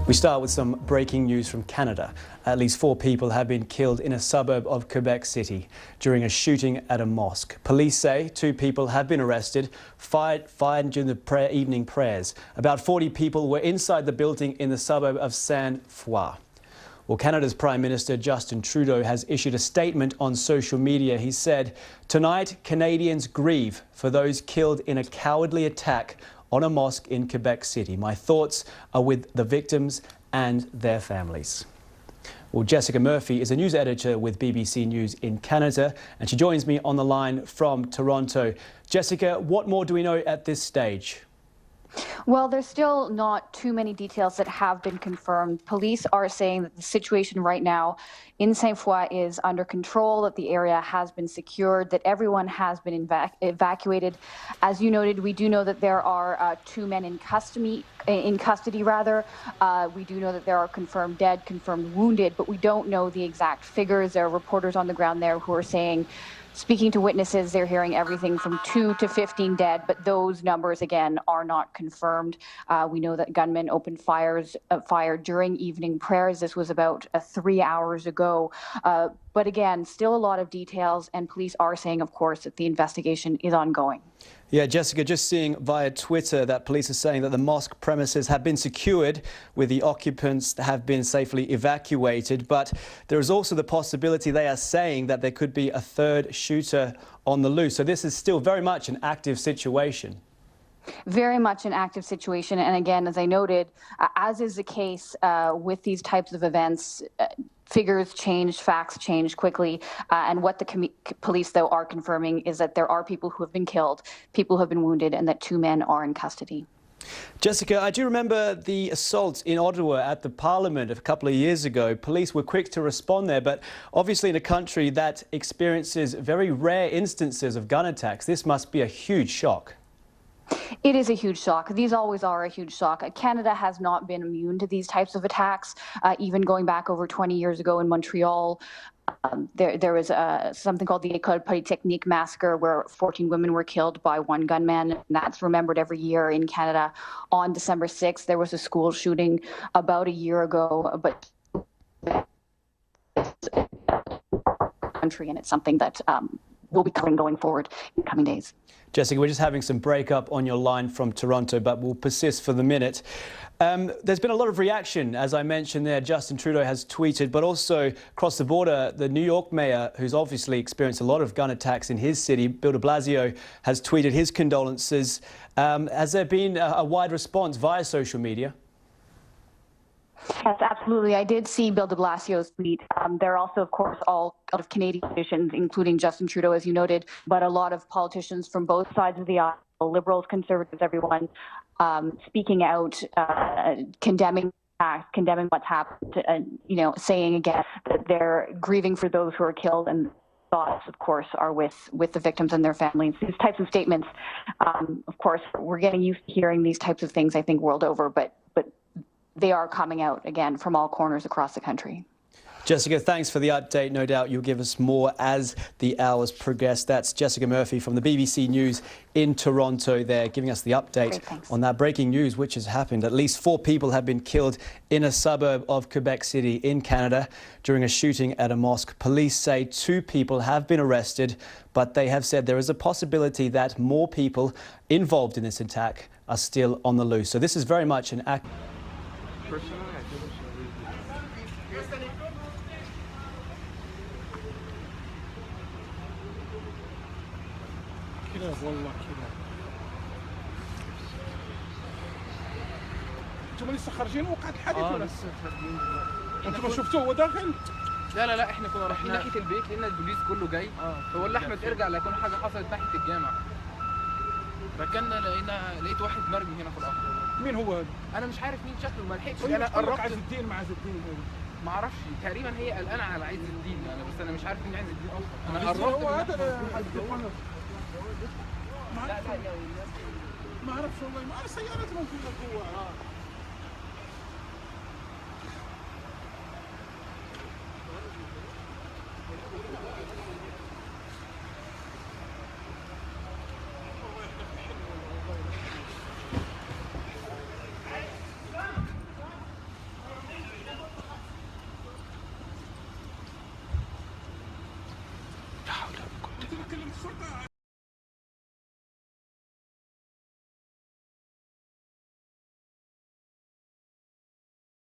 We start with some breaking news from Canada. At least 4 people have been killed in a suburb of Quebec City during a shooting at a mosque. Police say 2 people have been arrested, fired during the evening prayers. About 40 people were inside the building in the suburb of Sainte-Foy. Well, Canada's Prime Minister Justin Trudeau has issued a statement on social media. He said, "Tonight, Canadians grieve for those killed in a cowardly attack on a mosque in Quebec City. My thoughts are with the victims and their families." Well, Jessica Murphy is a news editor with BBC News in Canada, and she joins me on the line from Toronto. Jessica, what more do we know at this stage? Well, there's still not too many details that have been confirmed. Police are saying that the situation right now in Sainte-Foy is under control, that the area has been secured, that everyone has been evacuated. As you noted, we do know that there are 2 men in custody. We do know that there are confirmed dead, confirmed wounded, but we don't know the exact figures. There are reporters on the ground there who are saying, speaking to witnesses, they're hearing everything from 2 to 15 dead, but those numbers, again, are not confirmed. We know that gunmen opened fire during evening prayers. This was about 3 hours ago. But again, still a lot of details, and police are saying, of course, that the investigation is ongoing. Yeah, Jessica, just seeing via Twitter that police are saying that the mosque premises have been secured, with the occupants have been safely evacuated. But there is also the possibility, they are saying, that there could be a 3rd shooter on the loose. So this is still very much an active situation. Very much an active situation. And again, as I noted, as is the case with these types of events, figures change, facts change quickly. And what the police, though, are confirming is that there are people who have been killed, people who have been wounded, and that 2 men are in custody. Jessica, I do remember the assault in Ottawa at the Parliament a couple of years ago. Police were quick to respond there, but obviously in a country that experiences very rare instances of gun attacks, this must be a huge shock. It is a huge shock. These always are a huge shock. Canada has not been immune to these types of attacks. Even going back over 20 years ago in Montreal, there was something called the École Polytechnique massacre, where 14 women were killed by 1 gunman. And that's remembered every year in Canada. On December 6th, there was a school shooting about a year ago, but country, and it's something that we'll be covering going forward in coming days. Jessica, we're just having some breakup on your line from Toronto, but we'll persist for the minute. There's been a lot of reaction, as I mentioned there. Justin Trudeau has tweeted, but also across the border, the New York mayor, who's obviously experienced a lot of gun attacks in his city, Bill de Blasio, has tweeted his condolences. Has there been a wide response via social media? Yes, absolutely. I did see Bill de Blasio's tweet. There are also, of course, all of Canadian politicians, including Justin Trudeau, as you noted, but a lot of politicians from both sides of the aisle, Liberals, Conservatives, everyone, speaking out, condemning what's happened, and saying again that they're grieving for those who are killed, and thoughts, of course, are with the victims and their families. These types of statements, of course, we're getting used to hearing these types of things, I think, world over, but they are coming out again from all corners across the country. Jessica, thanks for the update. No doubt you'll give us more as the hours progress. That's Jessica Murphy from the BBC News in Toronto there, giving us the update on that breaking news which has happened. At least 4 people have been killed in a suburb of Quebec City in Canada during a shooting at a mosque. Police say 2 people have been arrested, but they have said there is a possibility that more people involved in this attack are still on the loose. So this is very much an act. Personally, I think we should leave كده والله كده. انتم لسه خارجين وقعت الحادث ولا؟ لسه خارجين دلوقتي. انتم ما شفتوه هو داخل؟ لا احنا كنا رايحين ناحية البيت، لقينا البوليس كله جاي. فقول لأحمد ارجع لا يكون حاجة حصلت ناحية الجامع. ركننا لقيت واحد مرمي هنا في الأرض. مين هو هذا؟ انا مش عارف مين شكله، ما لحقتش. انا قربت. عز الدين مع عز الدين ما اعرفش، تقريبا هي قلقانه على عز الدين، بس انا مش عارف مين عز الدين اصلا. انا قربت. هو هذا ما اعرفش والله، ما اعرف سيارات موجوده جوا.